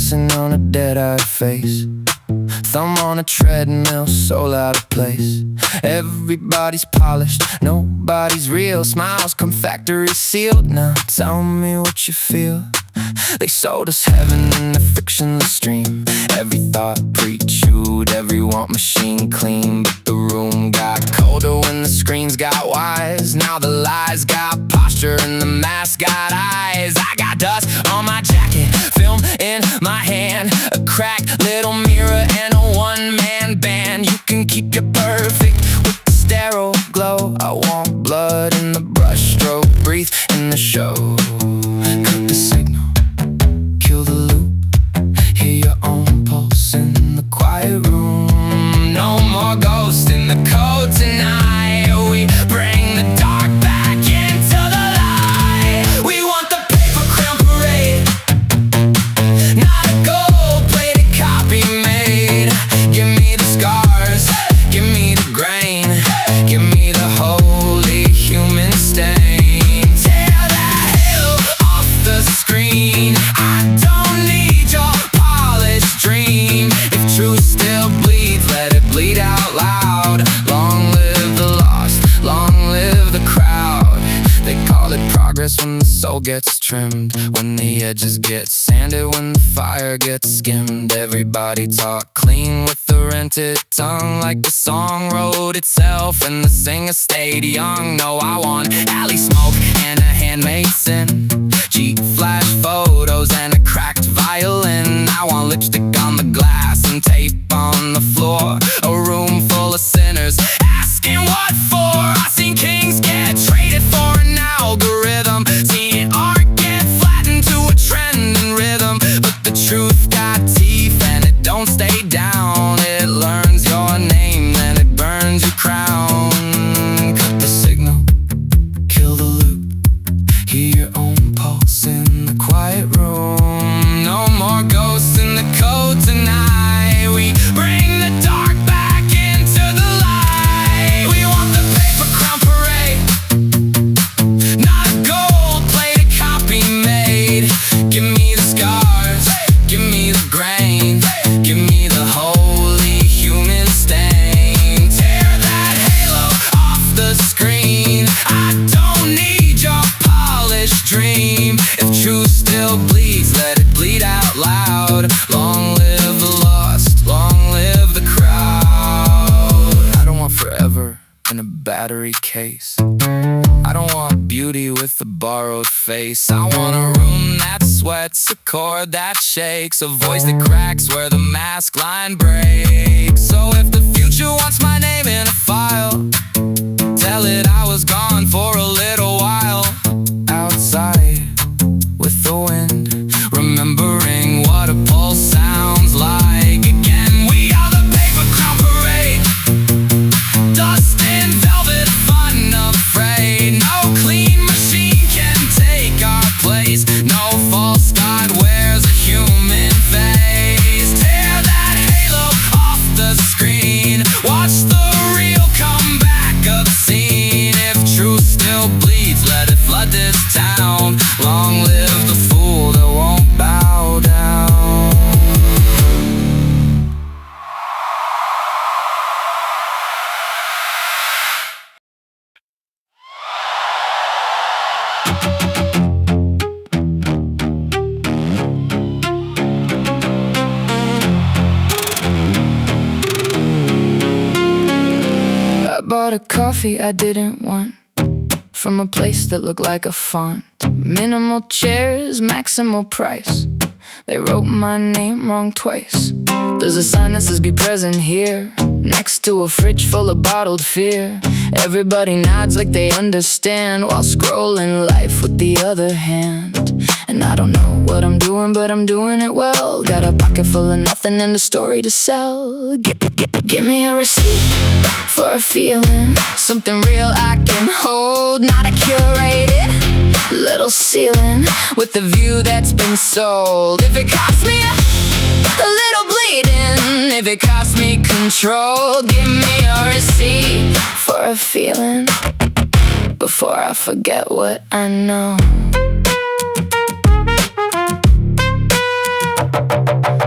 stressing on a dead-eyed face. Thumb on a treadmill, soul out of place. Everybody's polished, nobody's real. Smiles come factory sealed. Now tell me what you feel. They sold us heaven in a frictionless stream. Every thought pre-chewed, every want machine clean. But the room got colder when the screens got wise. Now the lies got posture and the mask got eyes. I got dust on my jacket, film in my hand, a cracked little mirror and a one-man band. You can keep it perfect with the sterile glow. I want blood in the brushstroke, breathe in the show. Cut the signal, kill the loop, hear your own pulse in the quiet room. No more ghosts in the code tonight. We bring the dark back into the light. We want the paper crown parade, not a gold-plated copy made. Give me the scars, give me the grain, give me the holy human stain. Tear that halo off the screen. I don't need your polished dream. If truth still bleeds, let it bleed out loud. Long live the lost, long live the crowd. They call it progress when the soul gets trimmed, when the edges get sanded, when the fire gets skimmed. Everybody talk clean with the rented tongue, like the song wrote itself and the singer stayed young. No, I want alley smoke and a handmade sin, cheap flash photos and a cracked violin. I want lipstick on the glass and tape on the floor. A room full of sinners asking what for. I seen kings get traded for an algorithm, seen art get flattened to a trend and rhythm. But the truth got teeth and it don't stay down. It learns your name, then it burns your crown. Cut the signal, kill the loop, hear your own pulse in the quiet room. No more ghosts in the code tonight. We bring the dark back into the light. We want the paper crown parade, not a gold-plated copy made. Give me the scars, give me the grain, give me the holy human stain. Tear that halo off the screen. I don't need your polished dream. If truth still bleeds, let it bleed out loud. Long live the lost, long live the crowd. I don't want forever in a battery case. I don't want beauty with a borrowed face. I want a room that sweats, a chord that shakes, a voice that cracks where the mask line breaks. So if the future wants my name in a file, tell it I was gone for a little while. Outside with the wind, remembering what a pulse sounds like. Again, we are the paper crown parade, dust and velvet unafraid. No clean machine can take our place. No false god wears a human face. Tear that halo off the screen. Watch the real come back obscene. If truth still bleeds, let it flood this town. Long live the fool that won't bow down. I bought a coffee I didn't want, from a place that looked like a font. Minimal chairs, maximal price. They wrote my name wrong twice. There's a sign that says be present here, next to a fridge full of bottled fear. Everybody nods like they understand, while scrolling life with the other hand. And I don't know what I'm doing, but I'm doing it well. Got a pocket full of nothing and a story to sell. Give me a receipt for a feeling, something real I can hold, not a curated little ceiling with a view that's been sold. If it costs me a little bleeding, if it costs me control, give me a receipt for a feeling before I forget what I know.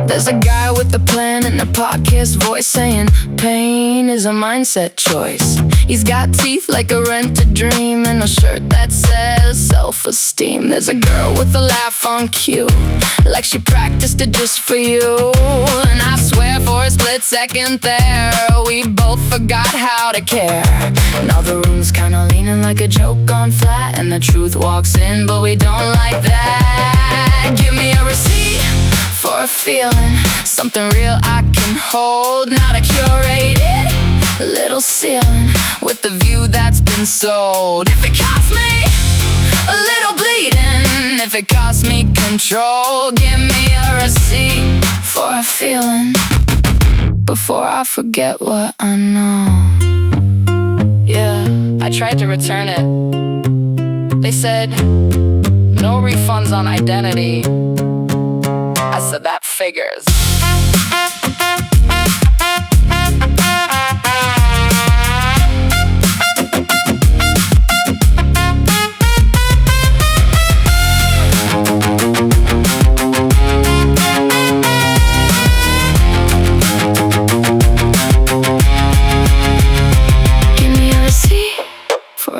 There's a guy with a plan and a podcast voice saying pain is a mindset choice. He's got teeth like a rented dream and a shirt that says self-esteem. There's a girl with a laugh on cue, like she practiced it just for you. And I swear for a split second there, we both forgot how to care. Now the room's kinda leaning like a joke gone flat, and the truth walks in, but we don't like that. Give me a receipt for a feeling, something real I can hold, not a curated little ceiling with a view that's been sold. If it costs me a little bleeding, if it costs me control, give me a receipt for a feeling before I forget what I know. Yeah, I tried to return it. They said no refunds on identity. I said that figures.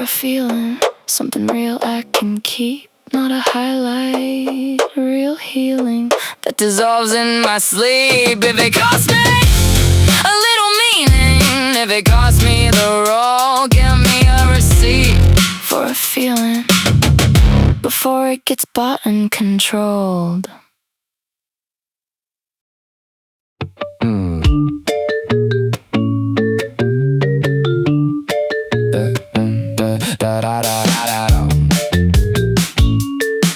Feeling something real I can keep, not a highlight, real healing that dissolves in my sleep. If it costs me a little meaning, if it costs me the role, give me a receipt for a feeling before it gets bought and controlled.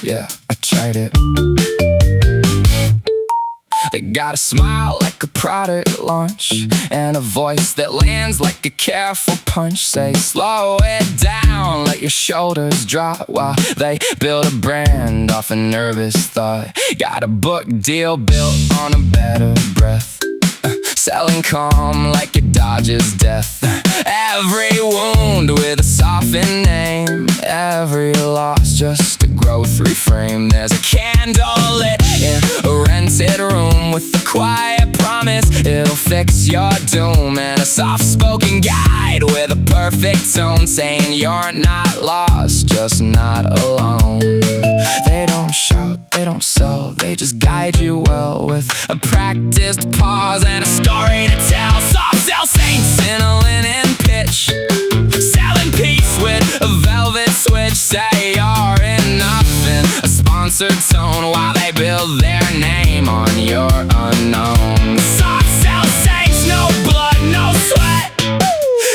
Yeah, I tried it. They got a smile like a product launch, and a voice that lands like a careful punch. Say slow it down, let your shoulders drop, while they build a brand off a nervous thought. Got a book deal built on a better breath, selling calm like it dodges death. Every wound with a softened name, every loss just a growth reframe. There's a candle lit in a rented room with a quiet promise it'll fix your doom, and a soft-spoken guide with a perfect tone saying you're not lost, just not alone. They don't shout, they don't sell, they just guide you well with a practiced pause and a story to tell. Soft sell saints in a linen pitch, selling peace with a velvet switch. Say you're enough in a sponsored tone while they build their name on your unknown. Soft sell saints, no blood, no sweat,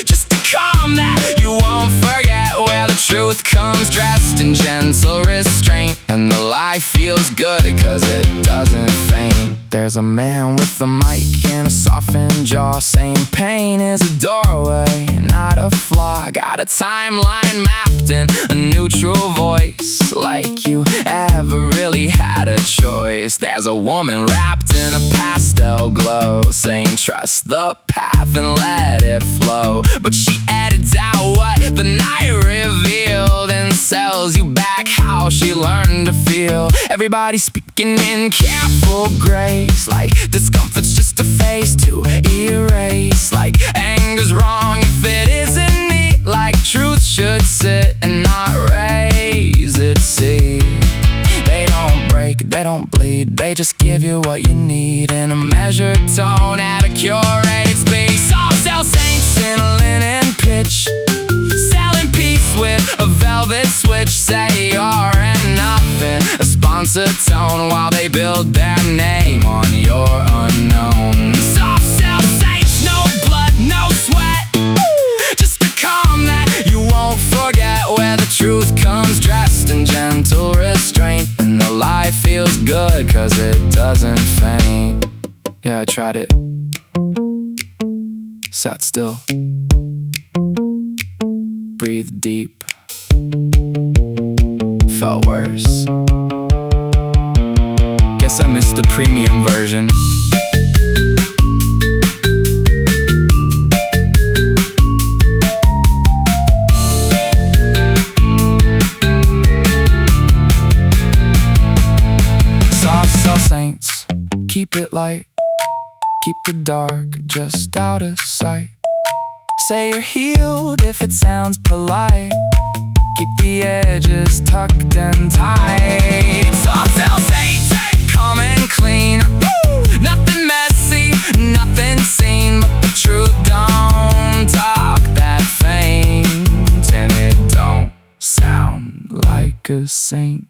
just a calm that you won't forget, where the truth comes dressed in gentle restraint, and the lie feels good cause it doesn't faint. There's a man with a mic and a softened jaw saying pain is a doorway, not a flaw. Got a timeline mapped in a neutral voice, like you ever really had a choice. There's a woman wrapped in a pastel glow saying trust the path and let it flow, but she edits out what the night revealed and sells you back how she learned to feel. Everybody speaking in careful grace, like discomfort's just a face to erase, like anger's wrong if it isn't neat, like truth should sit and not raise its seed. They don't break, they don't bleed, they just give you what you need in a measured tone at a curated speed. Soft sell saints in a linen pitch, selling peace with a velvet switch. Say you're enough in a sponsored tone while they build their name on your unknown. Soft sell saints, no blood, no sweat, just a calm that you won't forget, where the truth comes dressed in gentle restraint, and the lie feels good cause it doesn't faint. Yeah, I tried it. Sat still, breathed deep, felt worse. Guess I missed the premium version. Soft sell saints, keep it light. Keep the dark just out of sight. Say you're healed if it sounds polite. Keep the edges tucked and tight. Soft feels safe, calm and clean. Nothing messy, nothing seen. But the truth don't talk that faint, and it don't sound like a saint.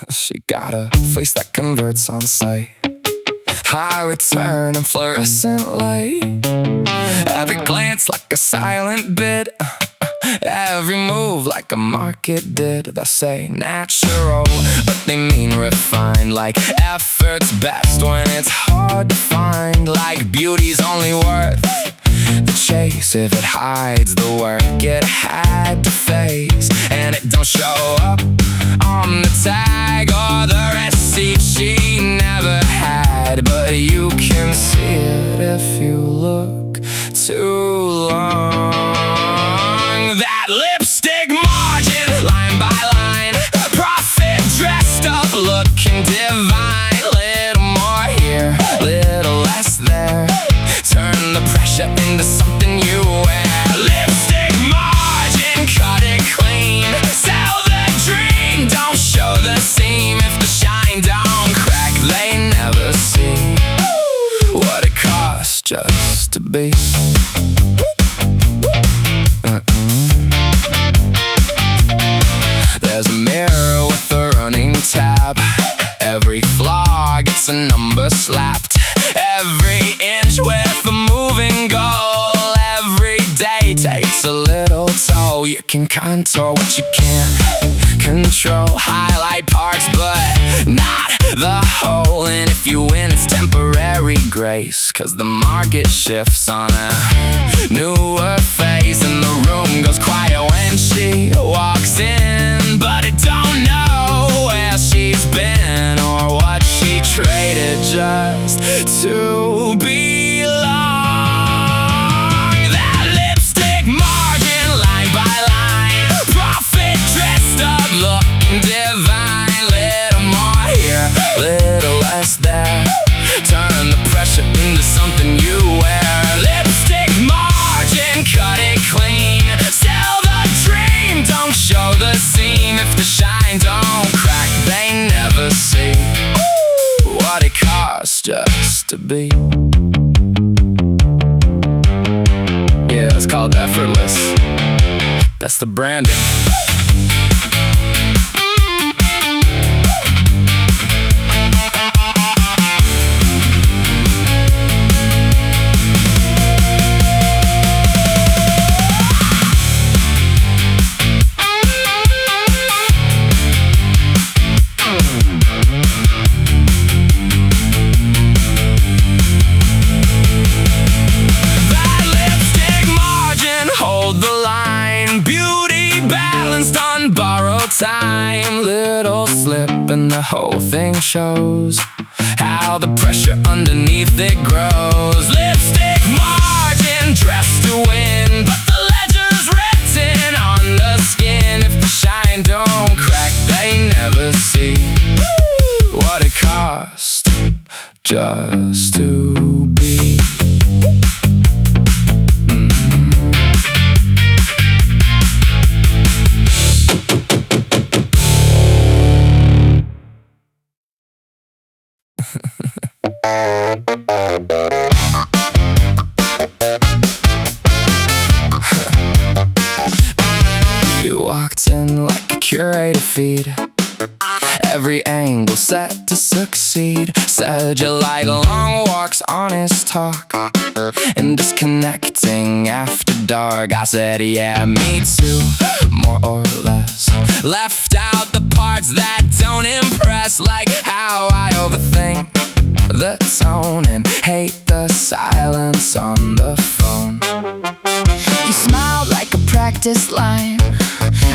She got a face that converts on sight. High return and fluorescent light. Every glance like a silent bid. Every move like a market did. They say natural, but they mean refined. Like effort's best when it's hard to find. Like beauty's only worth the chase if it hides the work it had to face. And it don't show up on the tag or the receipt she never had. But you can see it if you look too long. That lipstick margin, line by line. Prophet dressed up, looking divine. Little more here, little less there. Turn the pressure into something you wear. Lipstick margin, cut it clean. Sell the dream, don't show the seam. If the shine don't crack, they never see what it costs just to be. There's a mirror with a running tab. Every flaw gets a number slapped. Every inch with a moving goal. Every day takes a little toll. You can contour what you can't control. Highlight parts but not the whole. And if you win it's temporary grace, 'cause the market shifts on a newer face. And the room goes quiet when she walks in. But it don't know where she's been or what she traded just to belong. That lipstick margin, line by line. Prophet dressed up, looking divine. Little more here, little less there. Turn the pressure into something you wear. Lipstick margin, cut it clean. Sell the dream, don't show the seam. If the shine don't crack, they never see what it costs just to be. Yeah, it's called effortless. That's the branding. Time, little slip and the whole thing shows how the pressure underneath it grows. Lipstick margin, dressed to win, but the ledger's written on the skin. If the shine don't crack, they never see what it costs just to be. You walked in like a curated feed. Every angle set to succeed. Said you like long walks, honest talk, and disconnecting after dark. I said yeah, me too, more or less. Left out the parts that don't impress, like how I overthink the tone and hate the silence on the phone. You smiled like a practice line,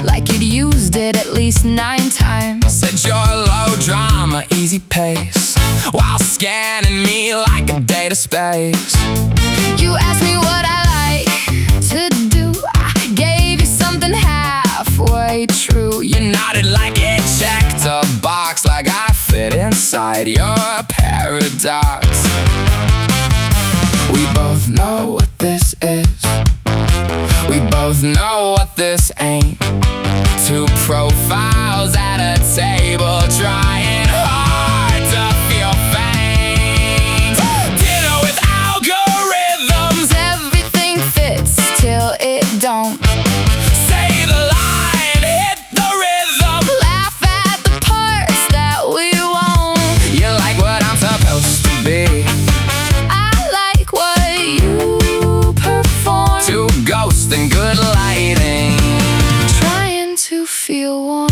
like you'd used it at least 9 times. Said you're low drama, easy pace, while scanning me like a data space. You asked me what I like to stay true. You nodded like it checked a box, like I fit inside your paradox. We both know what this is. We both know what this ain't. Two profiles at a table, trying hard to feel faint. Dinner with algorithms. Everything fits till it don't. Say the line, hit the rhythm. Laugh at the parts that we won't. You like what I'm supposed to be. I like what you perform. Two ghosts and good lighting, Trying to feel warm.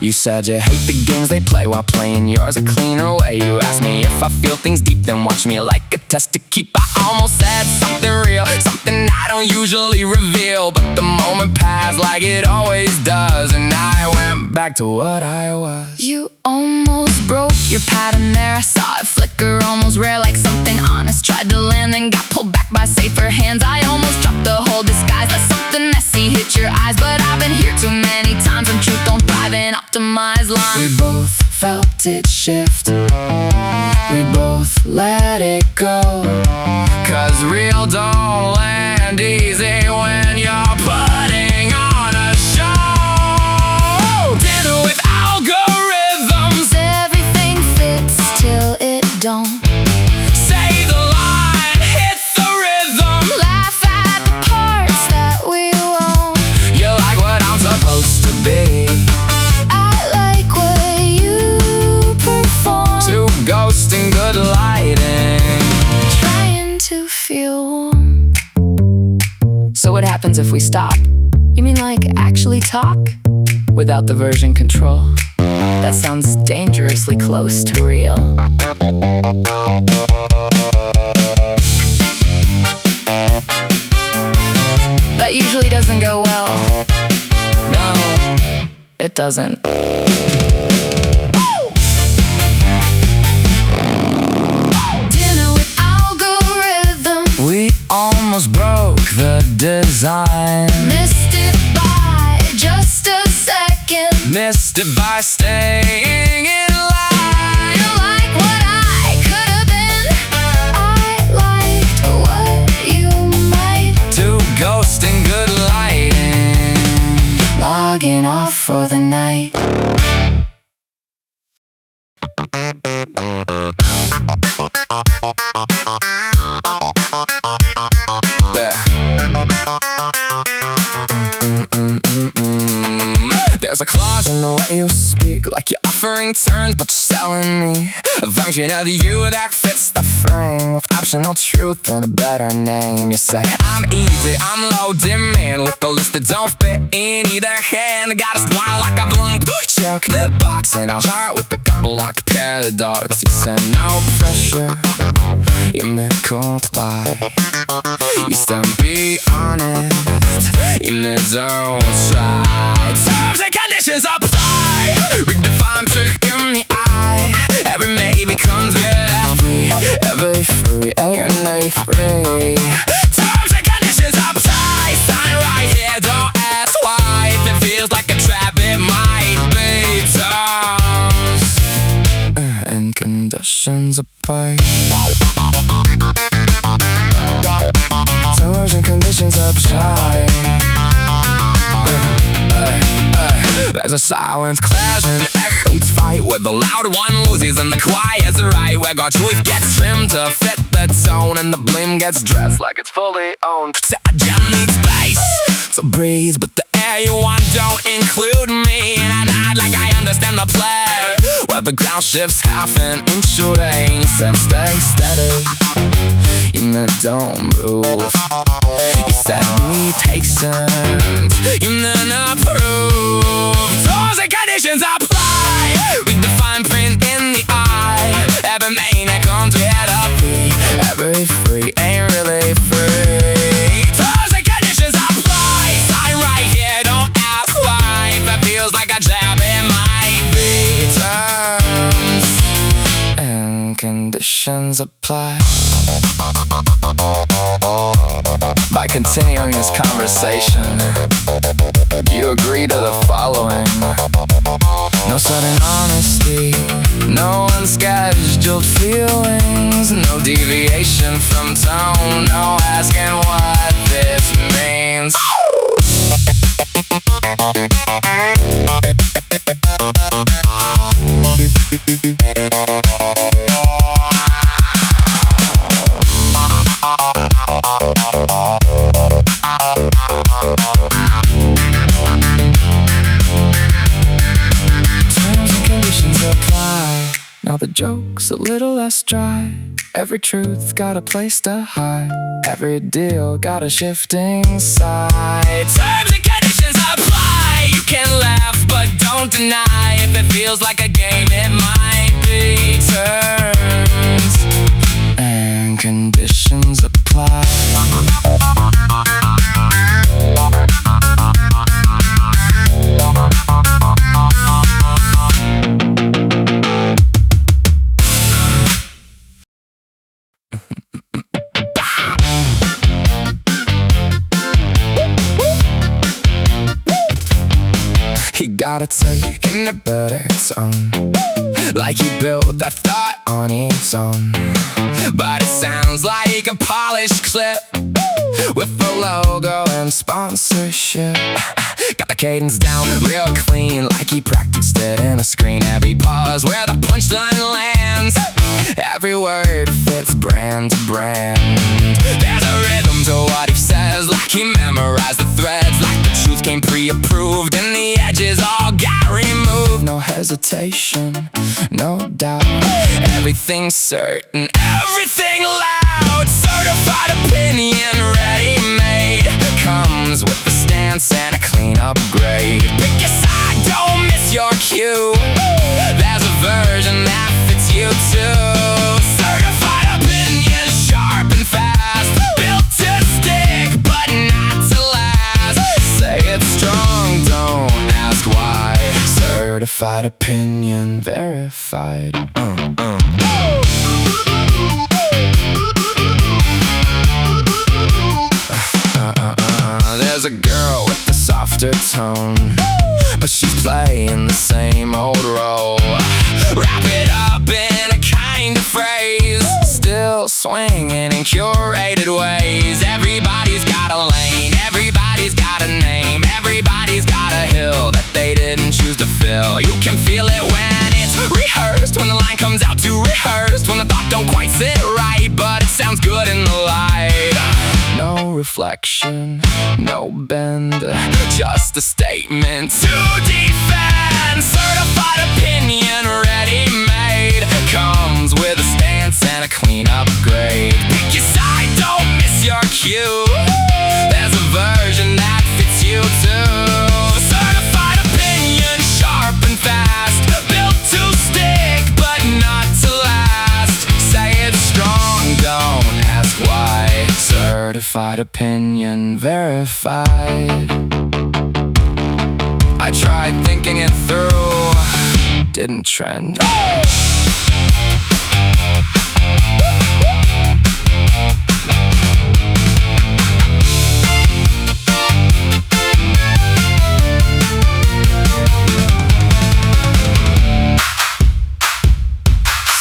You said you hate the games they play while playing yours a cleaner way. You asked me if I feel things deep, then watch me like a test to keep. I almost said something real, something I don't usually reveal, but the moment passed like it always does, and I went back to what I was. You almost broke your pattern there. I saw it flicker, almost rare, like something honest tried to land, then got pulled back by safer hands. I almost dropped the whole disguise, let something messy hit your eyes, but I've been here too many times, and truth don't thrive in optimized lines. We both felt it shift. We both let it go. 'Cause real don't land easy when you're putting on a show. Dinner with algorithms. Everything fits till it don't. Say the line, hit the rhythm. Laugh at the parts that we won't. You like what I'm supposed to be. I like what you perform. Two ghosts and good lighting, Trying to feel warm. So what happens if we stop? You mean like actually talk? Without the version control? That sounds dangerously close to real. That usually doesn't go well. no, It doesn't. Dinner with algorithm. we almost broke the design. Missed it by just a second. Missed it by staying in line. You like what I could have been. I liked what you might. Two ghosts and good lighting, Logging off for the night. yeah. There's a clause in the way you speak, like you're offering terms but you're selling me a version of you that fits the frame, with optional truth and a better name. You say I'm easy, I'm low demand, with the list that don't fit in either hand. I gotta smile like a blank check the box, and I'll start with a couple like a pair of dogs. You said no pressure, you may comply. You said be honest, you may don't try. Terms and conditions apply. Read the fine trick in the eye. Every maybe becomes every free, ain't free. Terms and conditions apply. Sign right here, don't ask why. If it feels like a trap, it might be. Terms and conditions apply. Terms and conditions apply. There's a silence, clash, and echoes fight, where the loud one loses and the quiet's right, where our truth gets trimmed to fit the tone, and the blame gets dressed like it's fully owned. I just need space to breathe, but the air you want don't include me, and I nod like I understand the play, where the ground shifts half an inch away. You said stay steady, you meant don't move. You said we take turns, you meant approve. Terms and conditions apply. Read the fine print in the eye. Every maniac comes with a fee. Every free ain't really free. Terms and conditions apply. Sign right here, don't ask why. If it feels like a jab, it might be. Terms and conditions apply. By continuing this conversation, you agree to the following: no sudden honesty, no unscheduled feelings, no deviation from tone, no asking what this means. Terms and conditions apply. Now the joke's a little less dry. Every truth got a place to hide. Every deal got a shifting side. Terms and conditions apply. You can laugh but don't deny. If it feels like a game, it might be. Terms and conditions apply. He got a take in the better tone, like he built that thought on his own. But it sounds like a polished clip with a logo and sponsorship. Got the cadence down real clean, like he practiced it in a screen. Every pause where the punchline lands, every word fits brand to brand. There's a rhythm to what he says, like he memorized the threads, like the truth came pre-approved and the edges all got removed. No hesitation, no doubt, everything's certain, everything loud. Certified opinion ready-made, comes with the stance and a clean upgrade. Pick your side, don't miss your cue, there's a version that fits you too. Certified opinion, sharp and fast, built to stick but not to last. Say it's strong, don't ask why. Certified opinion verified. There's a girl with a softer tone, but she's playing the same old role. Wrap it up in a kind of phrase, still swinging in curated ways. Everybody's got a lane, everybody's got a name, everybody's got a hill that they didn't choose to fill. You can feel it when it's rehearsed, when the line comes out too rehearsed, when the thought don't quite sit right, but it sounds good in the light. No reflection, no bend, just a statement to defend. Certified opinion ready-made, comes with a stance and a clean upgrade. Pick your side, don't miss your cue, there's a version that fits you too. Certified opinion, sharp and fast, built to stick but not to last. Say it's strong, don't ask why. Certified opinion verified. I tried thinking it through, didn't trend.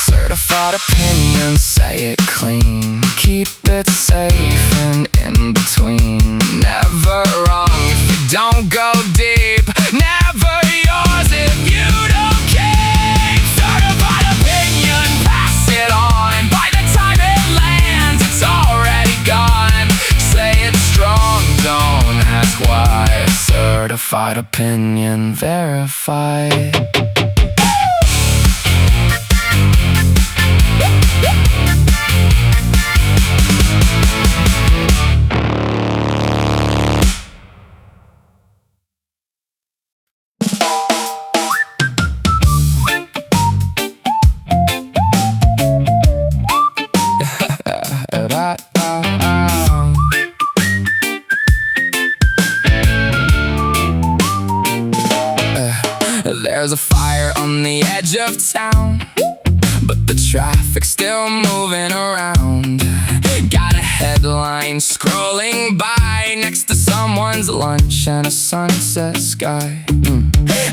Certified opinion, say it clean, keep it safe and in between. Never wrong if you don't go deep, never yours if you don't keep. Certified opinion, pass it on, by the time it lands it's already gone. Say it's strong, don't ask why. Certified opinion verified. There's a fire on the edge of town, but the traffic's still moving around. headline scrolling by next to someone's lunch and a sunset sky.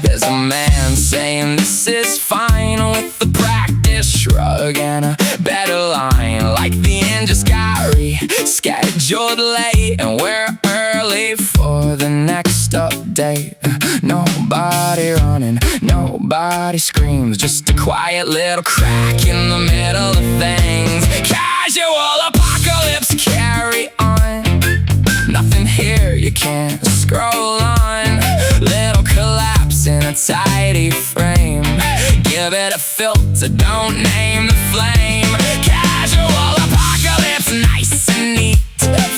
There's a man saying this is fine with the practice shrug and a better line, like the end just got rescheduled late and we're early for the next update. Nobody running, nobody screams, just a quiet little crack in the middle of things. Casual apocalypse, carry on. Nothing here, you can't scroll on. Little collapse in a tidy frame. Give it a filter, don't name the flame. Casual apocalypse, nice and neat.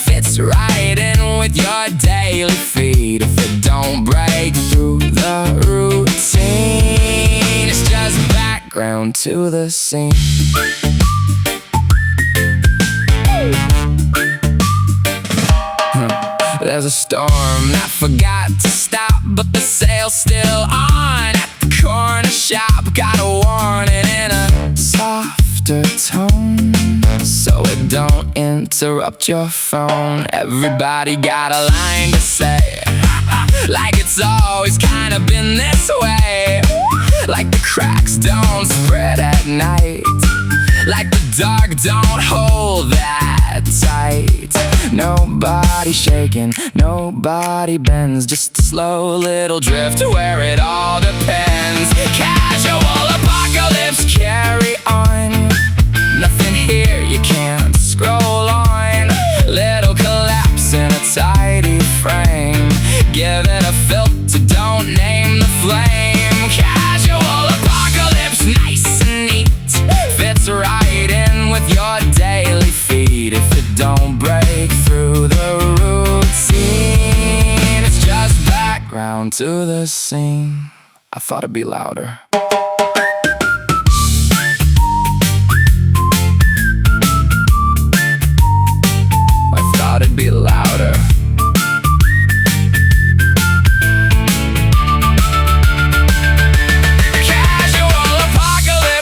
Fits right in with your daily feed. If it don't break through the routine, it's just background to the scene. There's a storm that forgot to stop, but the sale's still on at the corner shop. Got a warning in a softer tone, so it don't interrupt your phone. Everybody got a line to say, like it's always kind of been this way. Like the cracks don't spread at night, like the dark don't hold that tight. Nobody shaking, nobody bends, just a slow little drift where it all depends. Casual apocalypse, carry on. Nothing here, you can't scroll on. Little collapse in a tidy frame. Give it a filter, don't name the flame. Casual apocalypse, nice and neat. Fits right in with your daily feed. If it don't break through the routine, it's just background to the scene. I thought it'd be louder. I thought it'd be louder.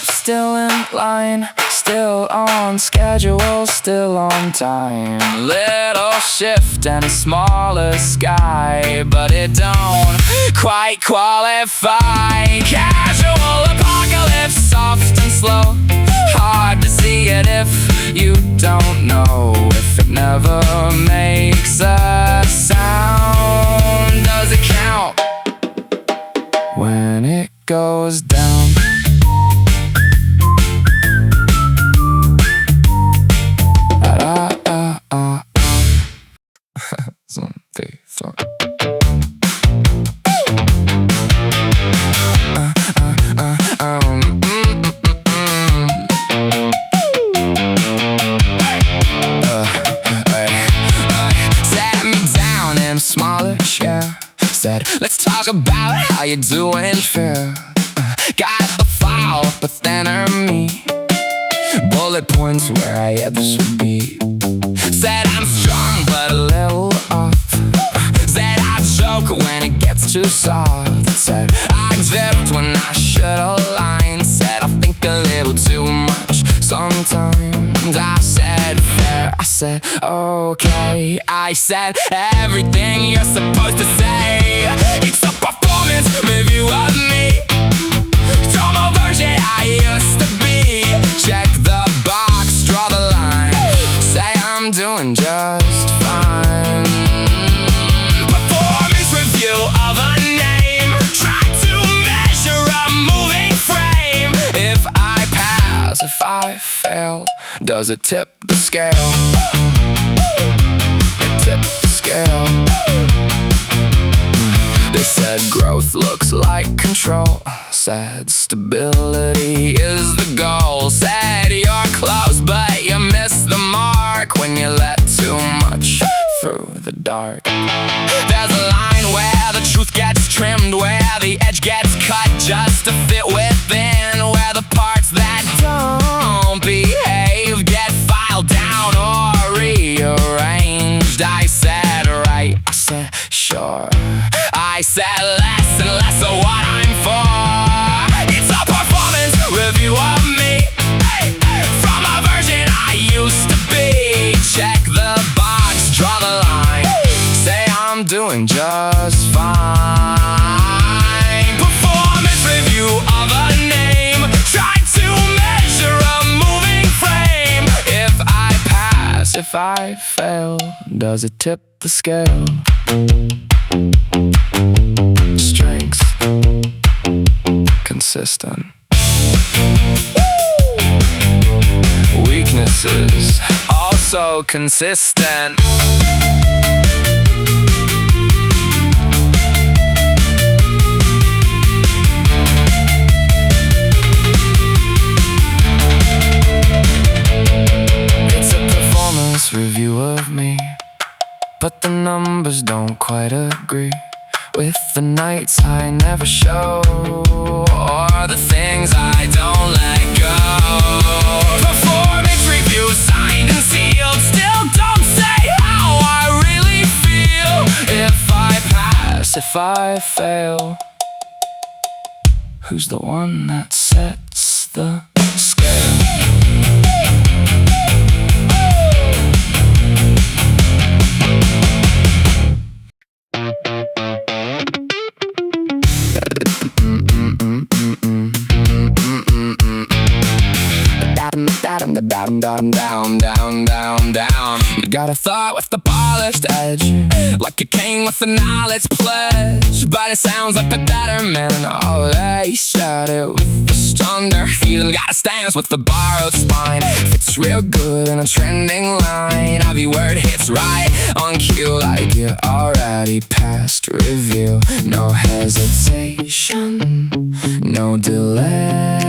Still in line, still on schedule, still on time. Little shift and a smaller sky, but it don't quite qualify. Casual apocalypse, soft and slow. Hard to see it if you don't know. If it never makes a sound, does it count when it goes down? Smaller chair, said, let's talk about how you're doing fair. Got the file, but thinner me. Bullet points where I others would be. Said I'm strong, but a little off. Said I choke when it gets too soft. Said I drift when I should align. Said I think a little too much sometimes. I said fair, I said okay. I said everything you're supposed to say. It's a performance review of me. Tomo version I used to be. Check the box, draw the line. Say I'm doing just fine. Performance review of a name. Try to measure a moving frame. If I pass, if I fail, does it tip the scale? It tips the scale. They said growth looks like control. Said stability is the goal. Said you're close but you miss the mark when you let too much through the dark. There's a line where the truth gets trimmed, where the edge gets cut just to fit within, where the parts that don't behave get filed down or rearranged. I said right, I said sure. I said less and less of what I'm for. It's a performance review of me, from a if I fail? Does it tip the scale? Strengths, consistent. Weaknesses, also consistent. It's a performance review of me, but the numbers don't quite agree with the nights I never show, or the things I don't let go. Performance review signed and sealed, still don't say how I really feel. If I pass, if I fail, who's the one that sets the scale? Down. You got a thought with the polished edge, like a king with a knowledge pledge, but it sounds like the better man. Oh, they said it with the stronger feeling. Got a stance with the borrowed spine, fits real good in a trending line. Every word hits right on cue, like you already passed review. No hesitation, no delay,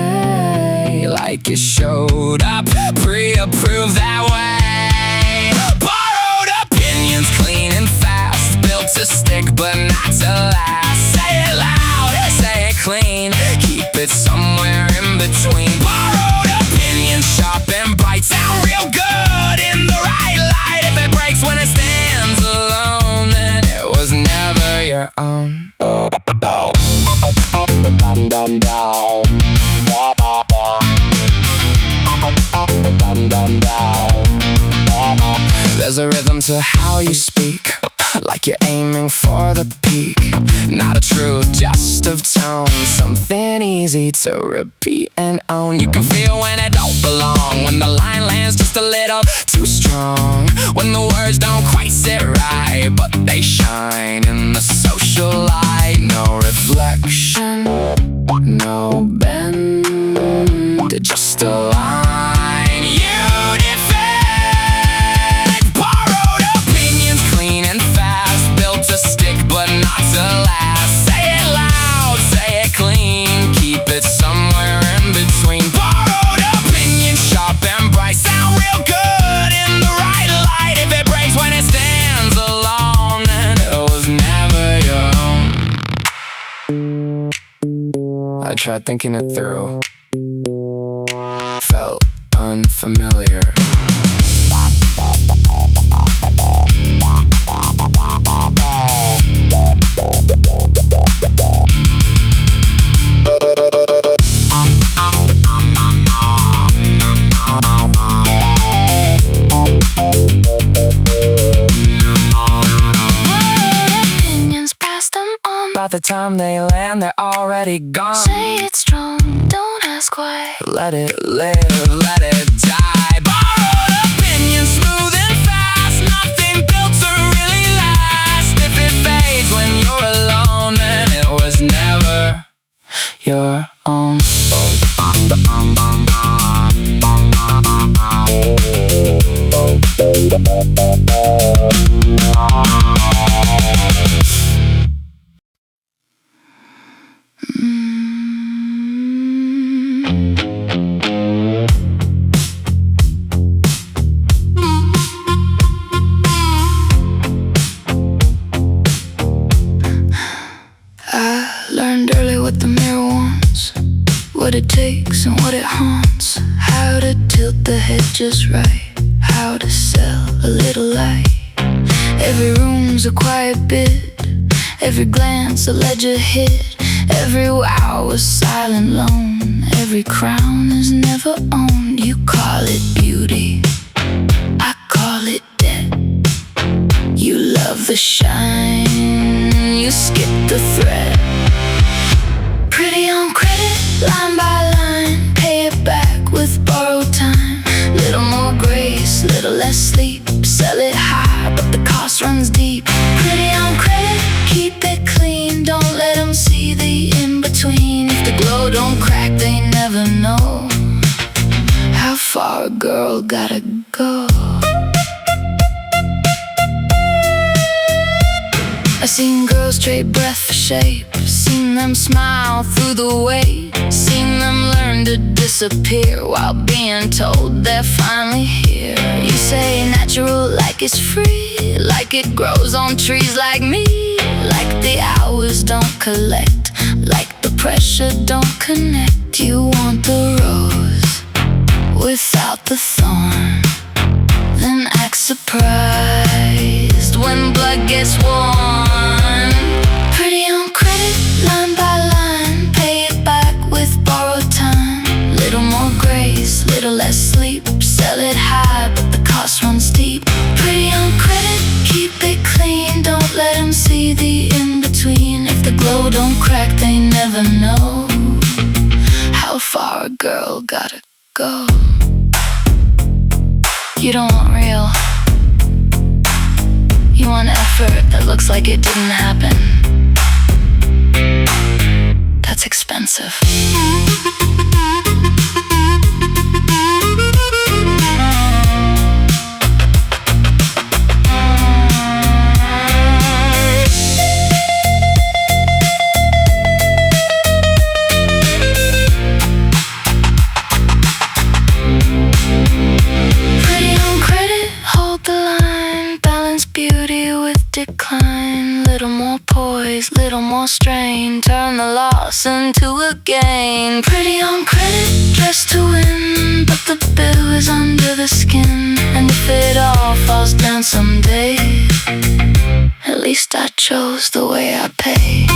like you showed up pre-approved that way. Borrowed opinions, clean and fast, built to stick but not to last. Say it loud, say it clean, keep it somewhere in between. Borrowed opinions, sharp and bright, sound real good in the right light. If it breaks when it stands alone, then it was never your own. There's a rhythm to how you speak, like you're aiming for the peak. Not a truth, just of tone, something easy to repeat and own. You can feel when it don't belong, when the line lands just a little too strong, when the words don't quite sit right, but they shine in the social light. No reflection, no bend, just a line you defend. Borrowed opinions, clean and fast, built to stick but not to last. Say it loud, say it clean, keep it somewhere in between. Borrowed opinions, sharp and bright, sound real good in the right light. If it breaks when it stands alone, then it was never your own. I tried thinking it through, felt unfamiliar. Opinions, pass them on. By the time they land, they're already gone. Say it strong, don't ask why. Let it live, let it die. Borrowed opinions, smooth and fast, nothing built to really last. If it fades when you're alone, then it was never your own. Learned early what the mirror wants, what it takes and what it haunts. How to tilt the head just right, how to sell a little light. Every room's a quiet bit, every glance a ledger hit. Every wow a silent loan, every crown is never owned. You call it beauty, I call it debt. You love the shine, you skip the threat. Pretty on credit, line by line, pay it back with borrowed time. Little more grace, little less sleep, cost runs deep. Pretty on credit, keep it clean. Don't let them see the in-between. If the glow don't crack, they never know how far a girl gotta go. I've seen girls trade breath for shape, seen them smile through the weight, seen them learn to disappear while being told they're finally here. You say natural like it's free, like it grows on trees like me, like the hours don't collect, like the pressure don't connect. You want the rose without the thorn, then act surprised when blood gets warm. Pretty on credit, line by line, pay it back with borrowed time. Little more grace, little less sleep, sell it high but the cost runs deep. Pretty on credit, keep it clean. Don't let them see the in-between. If the glow don't crack, they never know how far a girl gotta go. You don't want real, you want effort that looks like it didn't happen. That's expensive. Decline, little more poise, little more strain, turn the loss into a gain. Pretty on credit, dressed to win, but the bill is under the skin. And if it all falls down someday, at least I chose the way I pay.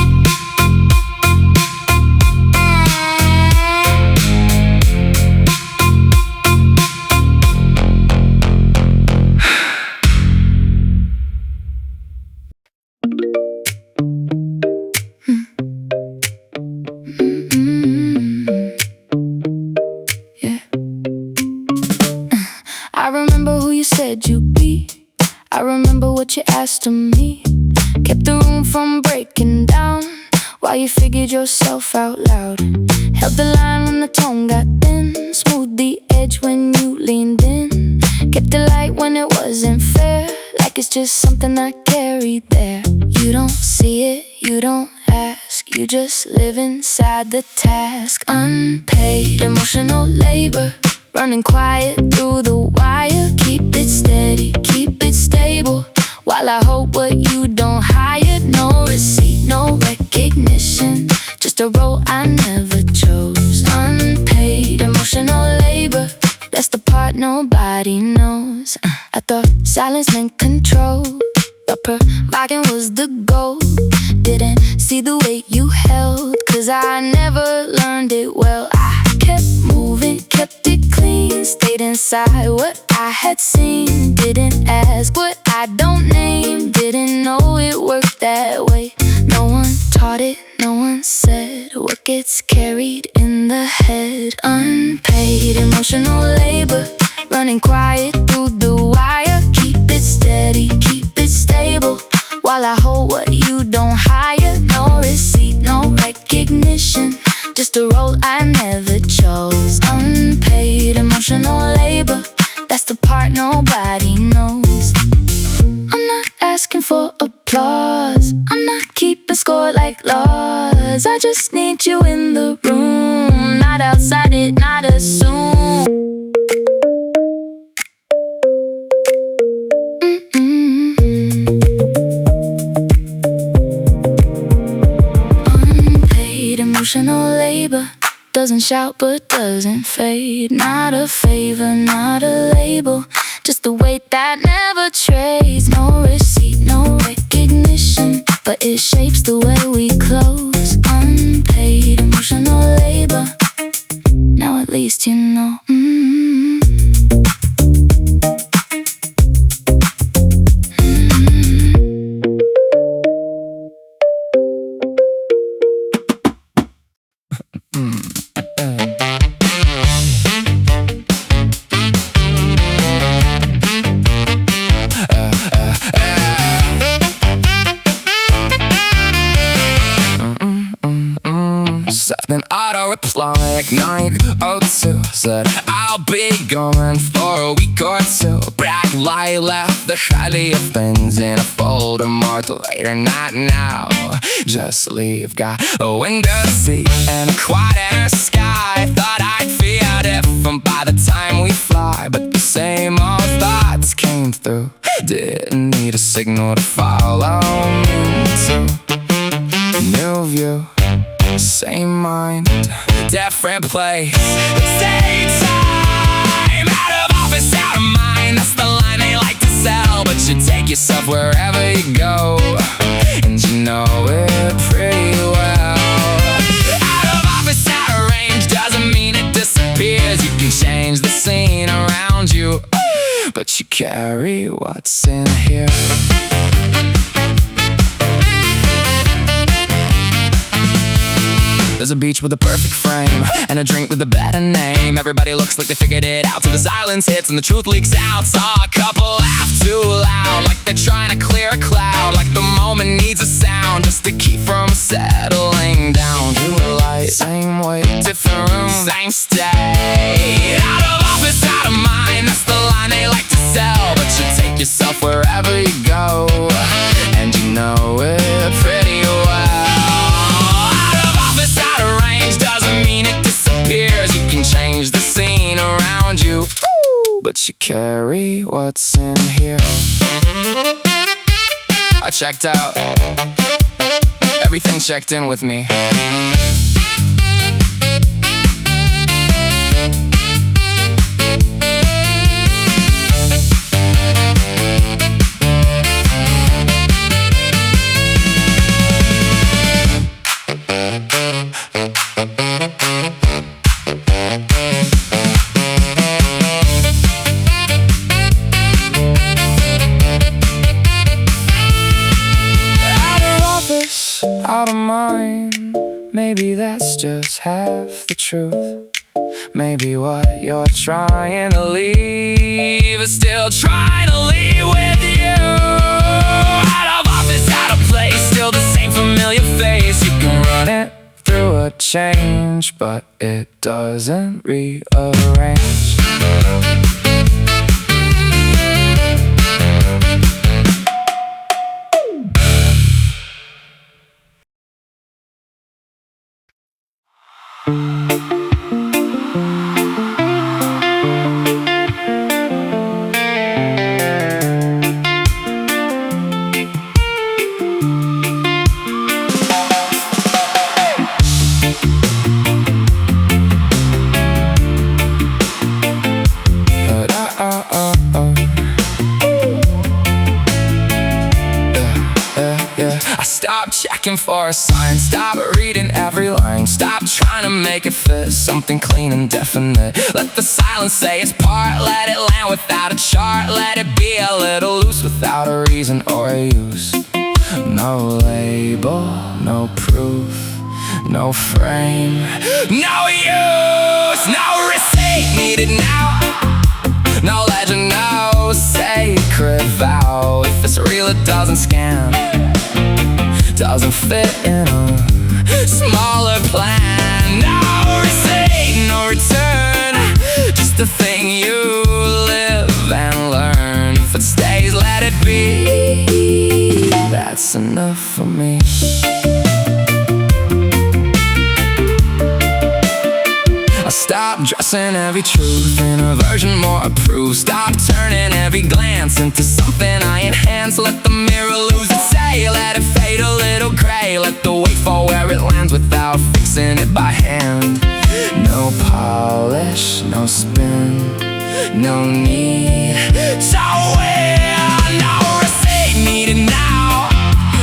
I remember who you said you'd be, I remember what you asked of me. Kept the room from breaking down while you figured yourself out loud. Held the line when the tone got thin, smoothed the edge when you leaned in. Kept it light when it wasn't fair, like it's just something I carried there. You don't see it, you don't ask, you just live inside the task. Unpaid emotional labor, running quiet through the wire. Keep it steady, keep it stable, while I hope what you don't hire. No receipt, no recognition, just a role I never chose. Unpaid emotional labor, that's the part nobody knows. I thought silence meant control, but providing was the goal. Didn't see the way you held, cause I never learned it well. I kept moving, kept it clean, stayed inside what I had seen. Didn't ask what I don't name, didn't know it worked that way. No one taught it, no one said what gets carried in the head. Unpaid emotional labor, running quiet through the wire. Keep it steady, keep it stable, while I hold what you don't hire. No receipt, no recognition, just a role I never chose. Unpaid emotional labor, that's the part nobody knows. I'm not asking for applause, I'm not keeping score like laws. I just need you in the room, not outside it, not assume. Unpaid emotional labor, doesn't shout but doesn't fade. Not a favor, not a label, just the weight that never trades. No receipt, no recognition, but it shapes the way we close. Unpaid emotional labor, now at least you know. like 9:02. Said I'll be gone for a week or two. Black light left the shiny of things in a folder marked later, not now. Just leave, got a window seat and a quieter sky. Thought I'd feel different by the time we fly, but the same old thoughts came through. Didn't need a signal to follow me to new view, same mind, different place, same time. Out of office, out of mind, that's the line they like to sell. But you take yourself wherever you go, and you know it pretty well. Out of office, out of range, doesn't mean it disappears. You can change the scene around you, but you carry what's in here. There's a beach with a perfect frame and a drink with a better name. Everybody looks like they figured it out till the silence hits and the truth leaks out. Saw a couple laugh too loud, like they're trying to clear a cloud, like the moment needs a sound just to keep from settling down. You were light, same weight, different room, same stay. Out of office, out of mind, that's the line they like to sell. But you take yourself wherever you go, and you know it pretty well. Change the scene around you, but you carry what's in here. I checked out, everything checked in with me. Out of mind, maybe that's just half the truth. Maybe what you're trying to leave is still trying to leave with you. Out of office, out of place, still the same familiar face. You can run it through a change, but it doesn't rearrange. Stop checking for a sign, stop reading every line, stop trying to make it fit something clean and definite. Let the silence say its part, let it land without a chart, let it be a little loose without a reason or a use. No label, no proof, no frame, no use, no receipt needed now. No legend, no sacred vow. If it's real, it doesn't scan, doesn't fit in a smaller plan. No receipt, no return, just a thing you live and learn. If it stays, let it be. That's enough for me. I stop dressing every truth in a version more approved. Stop turning every glance into something I enhance. Let the mirror lose its say, let it fade a little gray. Let the weight fall where it lands without fixing it by hand. No polish, no spin, no need to win. No receipt needed now,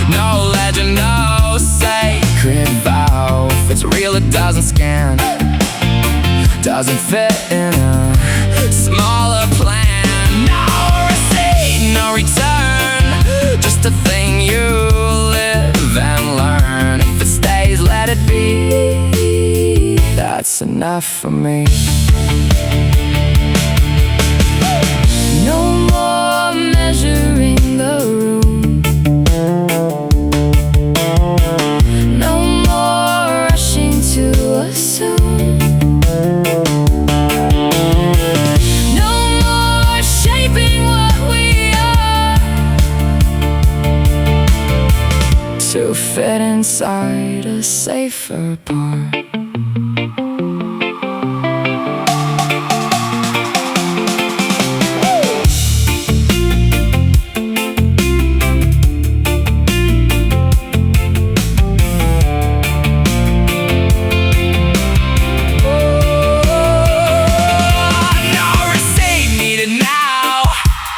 no legend, no sacred vow. If it's real, it doesn't scan, doesn't fit in a smaller plan. No receipt, no return, just a thing you live and learn. If it stays, let it be. That's enough for me. No more measuring the room, no more rushing to assume fit inside a safer part.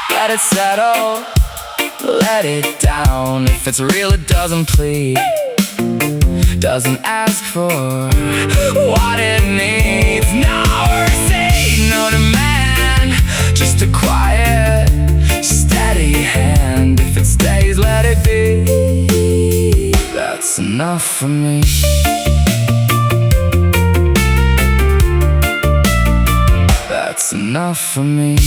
Let it settle, let it down. If it's real, it doesn't plead, doesn't ask for what it needs. No receipt, no demand, just a quiet, steady hand. If it stays, let it be. That's enough for me. That's enough for me.